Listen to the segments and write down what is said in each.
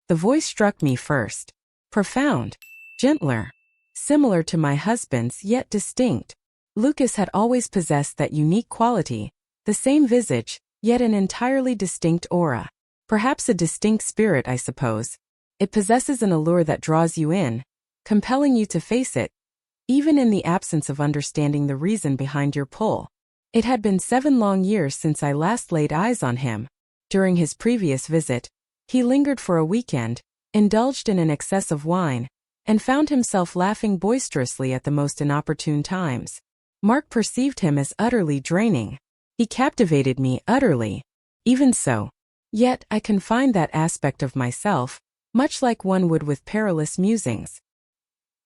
The voice struck me first. Profound. Gentler. Similar to my husband's, yet distinct. Lucas had always possessed that unique quality, the same visage, yet an entirely distinct aura. Perhaps a distinct spirit, I suppose. It possesses an allure that draws you in, compelling you to face it, even in the absence of understanding the reason behind your pull. It had been 7 long years since I last laid eyes on him. During his previous visit, he lingered for a weekend, indulged in an excess of wine, and found himself laughing boisterously at the most inopportune times. Mark perceived him as utterly draining. He captivated me utterly. Even so. Yet I confined that aspect of myself, much like one would with perilous musings.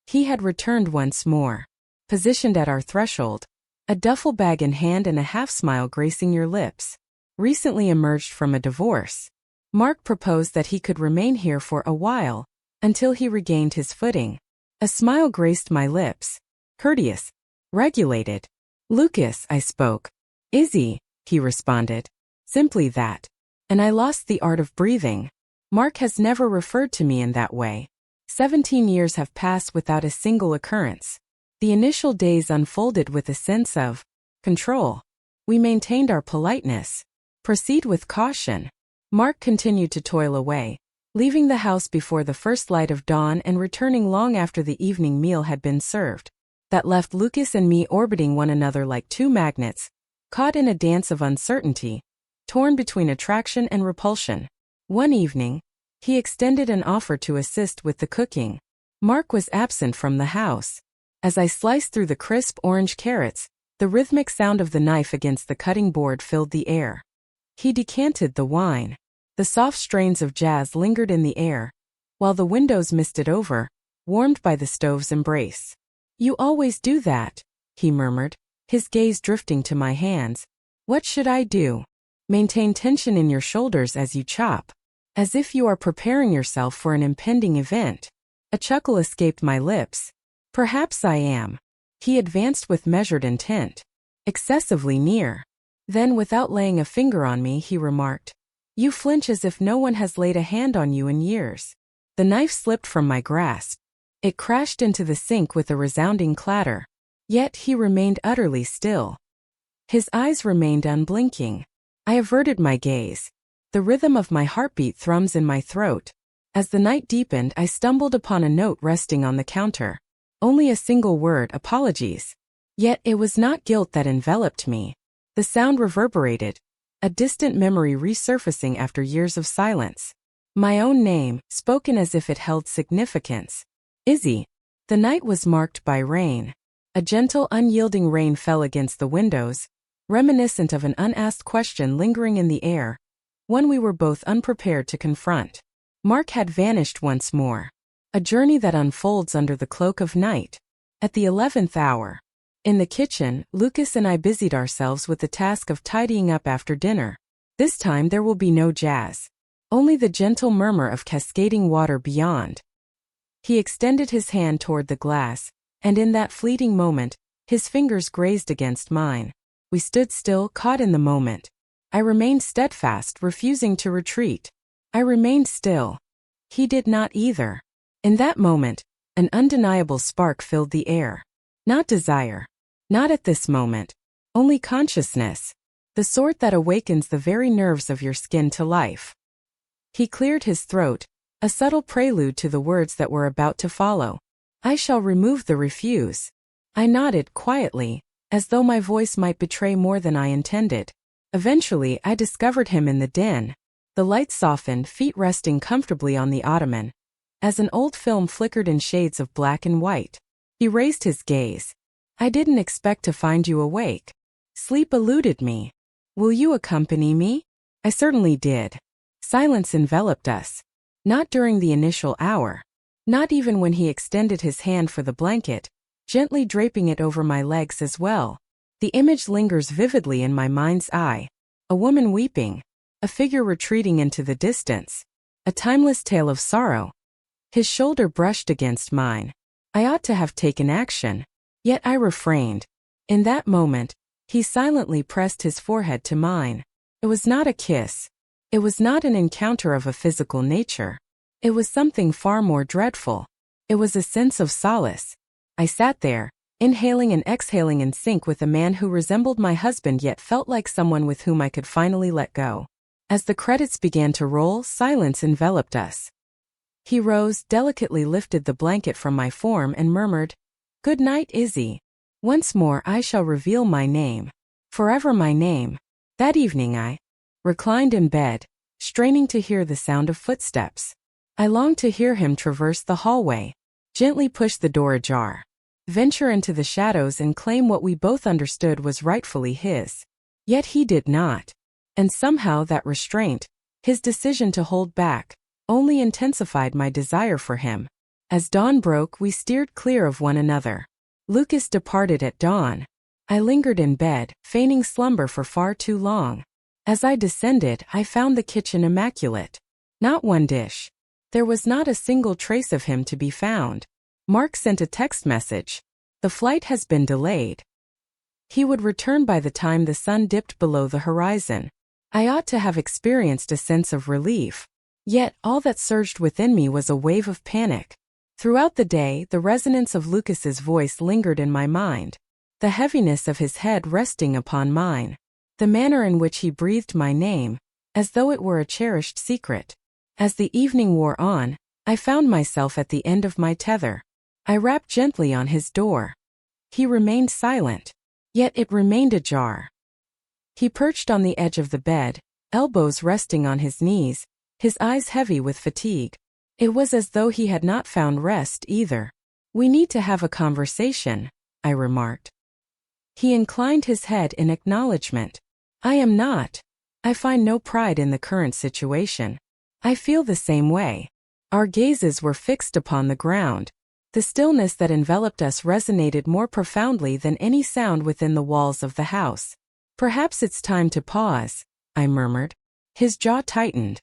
He had returned once more. Positioned at our threshold, a duffel bag in hand and a half-smile gracing your lips. Recently emerged from a divorce. Mark proposed that he could remain here for a while, until he regained his footing. A smile graced my lips. Courteous. Regulated. Lucas, I spoke. Izzy, he responded. Simply that. And I lost the art of breathing. Mark has never referred to me in that way. 17 years have passed without a single occurrence. The initial days unfolded with a sense of control. We maintained our politeness. Proceed with caution. Mark continued to toil away, leaving the house before the first light of dawn and returning long after the evening meal had been served. That left Lucas and me orbiting one another like two magnets, caught in a dance of uncertainty, torn between attraction and repulsion. One evening, he extended an offer to assist with the cooking. Mark was absent from the house. As I sliced through the crisp orange carrots, the rhythmic sound of the knife against the cutting board filled the air. He decanted the wine. The soft strains of jazz lingered in the air, while the windows misted over, warmed by the stove's embrace. You always do that, he murmured, his gaze drifting to my hands. What should I do? Maintain tension in your shoulders as you chop, as if you are preparing yourself for an impending event. A chuckle escaped my lips. Perhaps I am. He advanced with measured intent. Excessively near. Then, without laying a finger on me, he remarked, You flinch as if no one has laid a hand on you in years. The knife slipped from my grasp. It crashed into the sink with a resounding clatter. Yet he remained utterly still. His eyes remained unblinking. I averted my gaze. The rhythm of my heartbeat thrums in my throat. As the night deepened, I stumbled upon a note resting on the counter. Only a single word, apologies. Yet it was not guilt that enveloped me. The sound reverberated, a distant memory resurfacing after years of silence. My own name, spoken as if it held significance. Izzy. The night was marked by rain. A gentle, unyielding rain fell against the windows, reminiscent of an unasked question lingering in the air, one we were both unprepared to confront. Mark had vanished once more. A journey that unfolds under the cloak of night. At the 11th hour. In the kitchen, Lucas and I busied ourselves with the task of tidying up after dinner. This time there will be no jazz. Only the gentle murmur of cascading water beyond. He extended his hand toward the glass, and in that fleeting moment, his fingers grazed against mine. We stood still, caught in the moment. I remained steadfast, refusing to retreat. I remained still. He did not either. In that moment, an undeniable spark filled the air. Not desire. Not at this moment. Only consciousness. The sort that awakens the very nerves of your skin to life. He cleared his throat, a subtle prelude to the words that were about to follow. I shall remove the refuse. I nodded quietly, as though my voice might betray more than I intended. Eventually, I discovered him in the den. The lights softened, feet resting comfortably on the ottoman, as an old film flickered in shades of black and white. He raised his gaze. I didn't expect to find you awake. Sleep eluded me. Will you accompany me? I certainly did. Silence enveloped us. Not during the initial hour. Not even when he extended his hand for the blanket, gently draping it over my legs as well. The image lingers vividly in my mind's eye. A woman weeping. A figure retreating into the distance. A timeless tale of sorrow. His shoulder brushed against mine. I ought to have taken action. Yet I refrained. In that moment, he silently pressed his forehead to mine. It was not a kiss. It was not an encounter of a physical nature. It was something far more dreadful. It was a sense of solace. I sat there, inhaling and exhaling in sync with a man who resembled my husband yet felt like someone with whom I could finally let go. As the credits began to roll, silence enveloped us. He rose, delicately lifted the blanket from my form and murmured, "Good night, Izzy. Once more I shall reveal my name. Forever my name." That evening I reclined in bed, straining to hear the sound of footsteps. I longed to hear him traverse the hallway, gently push the door ajar, venture into the shadows and claim what we both understood was rightfully his. Yet he did not. And somehow that restraint, his decision to hold back, only intensified my desire for him. As dawn broke, we steered clear of one another. Lucas departed at dawn. I lingered in bed, feigning slumber for far too long. As I descended, I found the kitchen immaculate. Not one dish. There was not a single trace of him to be found. Mark sent a text message. "The flight has been delayed." He would return by the time the sun dipped below the horizon. I ought to have experienced a sense of relief. Yet, all that surged within me was a wave of panic. Throughout the day, the resonance of Lucas's voice lingered in my mind. The heaviness of his head resting upon mine. The manner in which he breathed my name, as though it were a cherished secret. As the evening wore on, I found myself at the end of my tether. I rapped gently on his door. He remained silent. Yet it remained ajar. He perched on the edge of the bed, elbows resting on his knees, his eyes heavy with fatigue. It was as though he had not found rest either. "We need to have a conversation," I remarked. He inclined his head in acknowledgement. "I am not. I find no pride in the current situation. I feel the same way." Our gazes were fixed upon the ground. The stillness that enveloped us resonated more profoundly than any sound within the walls of the house. "Perhaps it's time to pause," I murmured. His jaw tightened.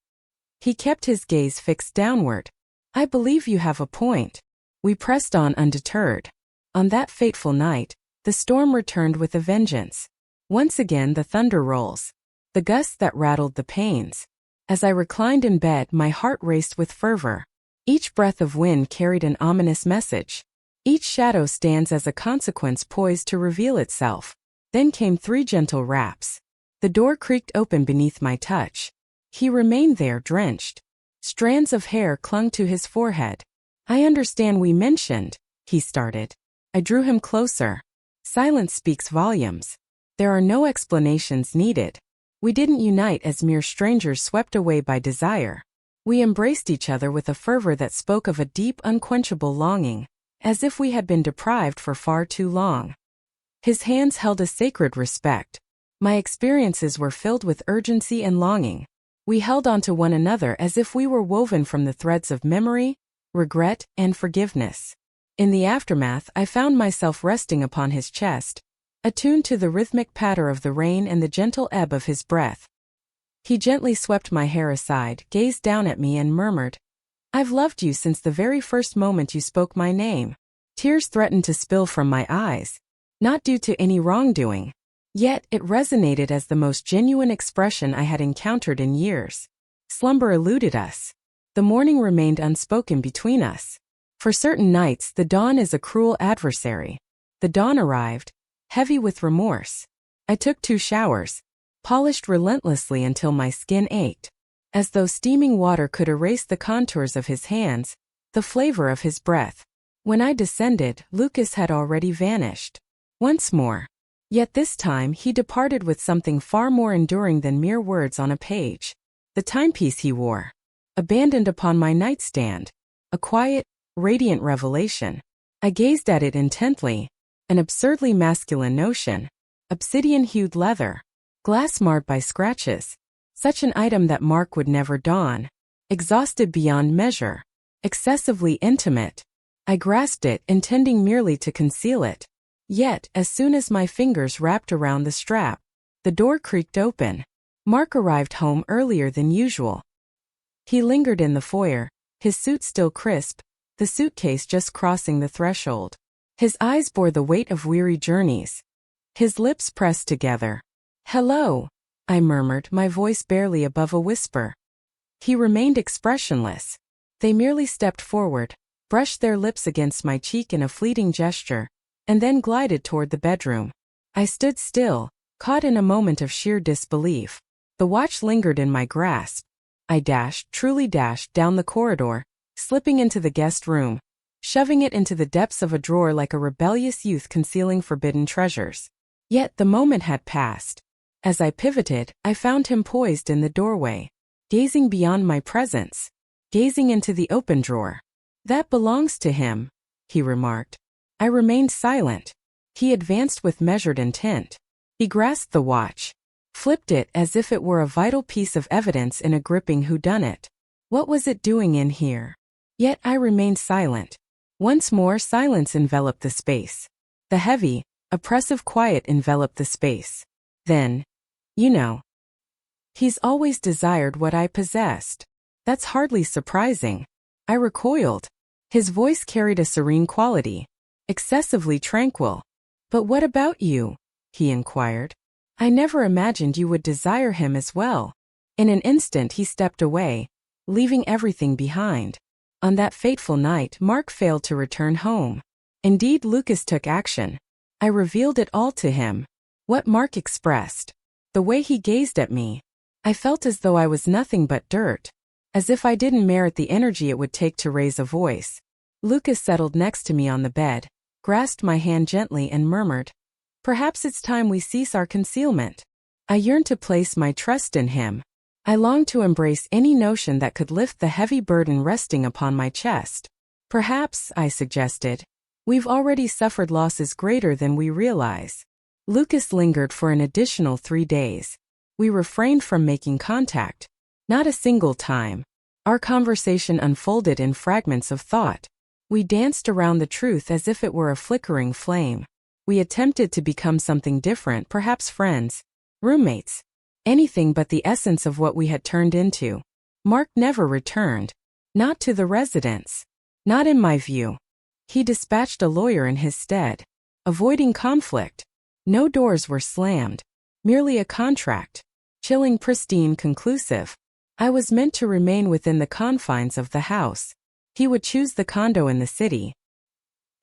He kept his gaze fixed downward. "I believe you have a point." We pressed on undeterred. On that fateful night, the storm returned with a vengeance. Once again the thunder rolls. The gusts that rattled the panes. As I reclined in bed, my heart raced with fervor. Each breath of wind carried an ominous message. Each shadow stands as a consequence poised to reveal itself. Then came 3 gentle raps. The door creaked open beneath my touch. He remained there, drenched. Strands of hair clung to his forehead. "I understand we mentioned," he started. I drew him closer. "Silence speaks volumes. There are no explanations needed." We didn't unite as mere strangers swept away by desire. We embraced each other with a fervor that spoke of a deep, unquenchable longing, as if we had been deprived for far too long. His hands held a sacred respect. My experiences were filled with urgency and longing. We held on to one another as if we were woven from the threads of memory, regret, and forgiveness. In the aftermath, I found myself resting upon his chest, attuned to the rhythmic patter of the rain and the gentle ebb of his breath. He gently swept my hair aside, gazed down at me and murmured, "I've loved you since the very first moment you spoke my name." Tears threatened to spill from my eyes, not due to any wrongdoing. Yet it resonated as the most genuine expression I had encountered in years. Slumber eluded us. The morning remained unspoken between us. For certain nights, the dawn is a cruel adversary. The dawn arrived, heavy with remorse. I took 2 showers, polished relentlessly until my skin ached. As though steaming water could erase the contours of his hands, the flavor of his breath. When I descended, Lucas had already vanished. Once more. Yet this time he departed with something far more enduring than mere words on a page. The timepiece he wore, abandoned upon my nightstand. A quiet, radiant revelation. I gazed at it intently. An absurdly masculine notion. Obsidian-hued leather. Glass marred by scratches. Such an item that Mark would never don. Exhausted beyond measure. Excessively intimate. I grasped it, intending merely to conceal it. Yet, as soon as my fingers wrapped around the strap, the door creaked open. Mark arrived home earlier than usual. He lingered in the foyer, his suit still crisp, the suitcase just crossing the threshold. His eyes bore the weight of weary journeys. His lips pressed together. "Hello," I murmured, my voice barely above a whisper. He remained expressionless. They merely stepped forward, brushed their lips against my cheek in a fleeting gesture, and then glided toward the bedroom. I stood still, caught in a moment of sheer disbelief. The watch lingered in my grasp. I truly dashed down the corridor, slipping into the guest room, shoving it into the depths of a drawer like a rebellious youth concealing forbidden treasures. Yet the moment had passed. As I pivoted, I found him poised in the doorway, gazing beyond my presence, gazing into the open drawer. "That belongs to him," he remarked. I remained silent. He advanced with measured intent. He grasped the watch, flipped it as if it were a vital piece of evidence in a gripping whodunit. What was it doing in here? Yet I remained silent. Once more silence enveloped the space. The heavy, oppressive quiet enveloped the space. Then, you know, he's always desired what I possessed. That's hardly surprising. I recoiled. His voice carried a serene quality, excessively tranquil. "But what about you?" he inquired. "I never imagined you would desire him as well." In an instant he stepped away, leaving everything behind. On that fateful night, Mark failed to return home. Indeed, Lucas took action. I revealed it all to him. What Mark expressed. The way he gazed at me. I felt as though I was nothing but dirt. As if I didn't merit the energy it would take to raise a voice. Lucas settled next to me on the bed, grasped my hand gently and murmured, "Perhaps it's time we cease our concealment." I yearned to place my trust in him. I longed to embrace any notion that could lift the heavy burden resting upon my chest. "Perhaps," I suggested, "we've already suffered losses greater than we realize." Lucas lingered for an additional 3 days. We refrained from making contact. Not a single time. Our conversation unfolded in fragments of thought. We danced around the truth as if it were a flickering flame. We attempted to become something different, perhaps friends, roommates, anything but the essence of what we had turned into. Mark never returned. Not to the residence. Not in my view. He dispatched a lawyer in his stead, avoiding conflict. No doors were slammed. Merely a contract. Chilling, pristine, conclusive. I was meant to remain within the confines of the house. He would choose the condo in the city.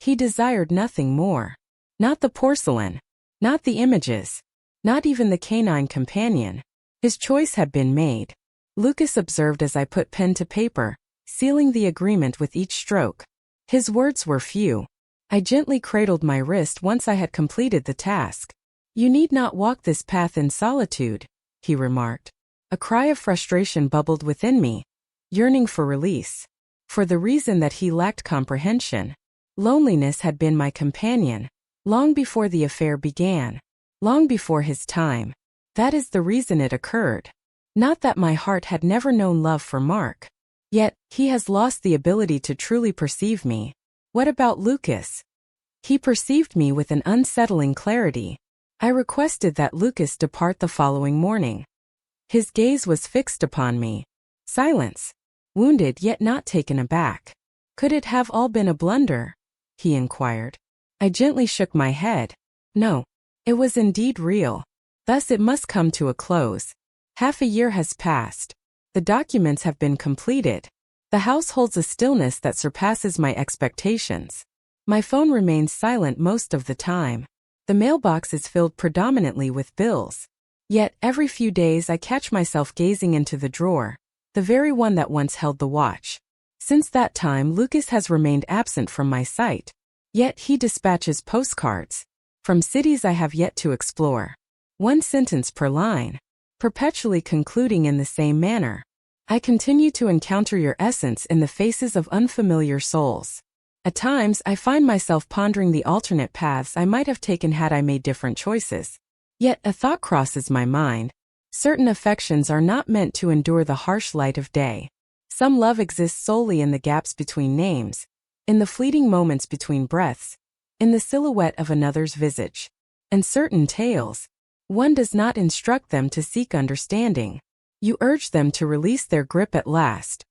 He desired nothing more. Not the porcelain. Not the images. Not even the canine companion. His choice had been made. Lucas observed as I put pen to paper, sealing the agreement with each stroke. His words were few. I gently cradled my wrist once I had completed the task. "You need not walk this path in solitude," he remarked. A cry of frustration bubbled within me, yearning for release. For the reason that he lacked comprehension. Loneliness had been my companion, long before the affair began, long before his time. That is the reason it occurred. Not that my heart had never known love for Mark. Yet, he has lost the ability to truly perceive me. What about Lucas? He perceived me with an unsettling clarity. I requested that Lucas depart the following morning. His gaze was fixed upon me. Silence. Wounded yet not taken aback. "Could it have all been a blunder?" he inquired. I gently shook my head. No. It was indeed real. Thus it must come to a close. Half a year has passed. The documents have been completed. The house holds a stillness that surpasses my expectations. My phone remains silent most of the time. The mailbox is filled predominantly with bills. Yet, every few days I catch myself gazing into the drawer, the very one that once held the watch. Since that time, Lucas has remained absent from my sight. Yet he dispatches postcards from cities I have yet to explore. One sentence per line, perpetually concluding in the same manner. "I continue to encounter your essence in the faces of unfamiliar souls." At times, I find myself pondering the alternate paths I might have taken had I made different choices. Yet a thought crosses my mind. Certain affections are not meant to endure the harsh light of day. Some love exists solely in the gaps between names, in the fleeting moments between breaths, in the silhouette of another's visage. And certain tales, one does not instruct them to seek understanding. You urge them to release their grip at last,